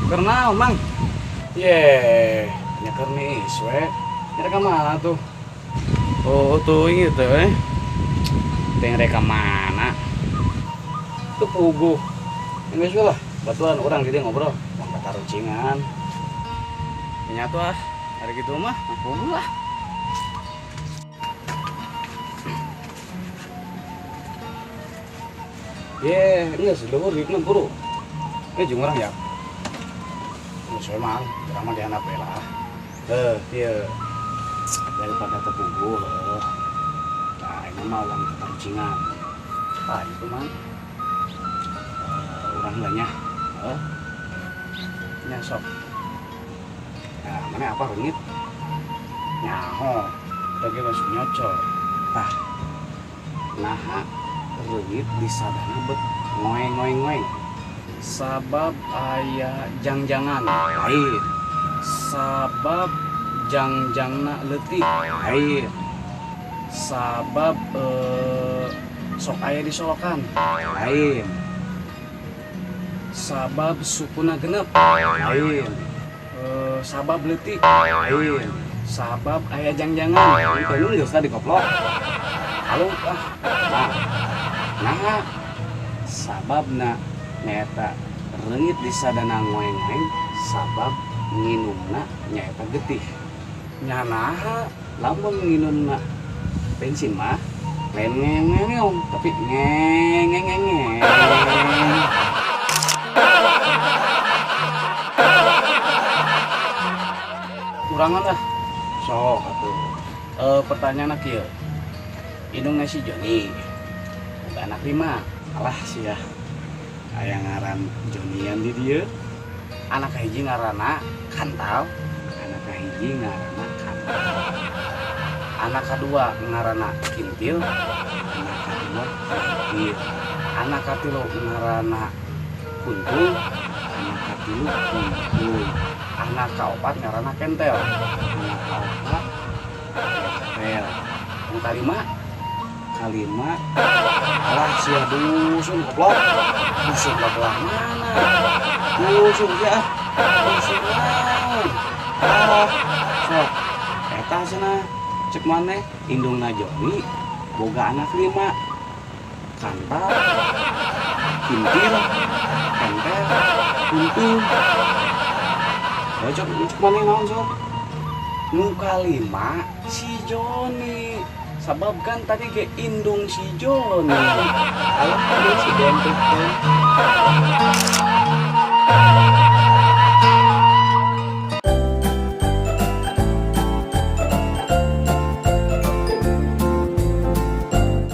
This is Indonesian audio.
Karena mang, ye, nyeker nih, iswe, mereka mana tuh? Oh tuh itu, mereka mana? Tuh pugu, enggak sih lah, batuan orang jadi ngobrol, mau kata runcingan. Nyatu ah, hari gitu mah, pugu lah. Ye, enggak sih, luhur di buru. Jeung urang ya. Saya mah, urang mah dihandap we lah. Ieu daripada tepugu, nah ini mah uang kepancingan. Ah itu mah, urang banyak, nyasok. Nah, mana apa rengit? Nyaho, bagi masuk nyocor. Nah, rengit di sadana bet ngoeng. Sabab aya jangjangan lain, sabab jangjangna leutik lain, sabab sok aya disolokan lain, sabab sukuna genep lain, sabab leutik lain, sabab aya jangjangan itu geus dikoplok halus nah sababna nyaeta reungit di sadana ngoeng-ngoeng sabab nginumna nyaeta getih nyanaha lamun nginumna bensin mah lain ngeng tapi ngeng kurangan lah sok atuh pertanyaan kieu indungna si Joni ada anak 5 alah sih ya aya ngaran Jonian di dieu anak hiji ngaranna Kantal anak hiji ngaranna Kantal anak kedua ngaranna Kintil anak kedua Kintil anak katilu ngaranna Kuntul anak katilu Kuntul anak kaopat ngaranna Kentel anak kaopat Kentel yang kalima alah sia dusun goblok dusun belah mana dusun ya dusun naon sok eta cenah cek maneh indungna Joni boga anak 5 Kantal Kintil Kentel Kuntul cek maneh naon sok nu kalima si Joni sabab kan tadi ke indung si Joni kalau tadi si Dempet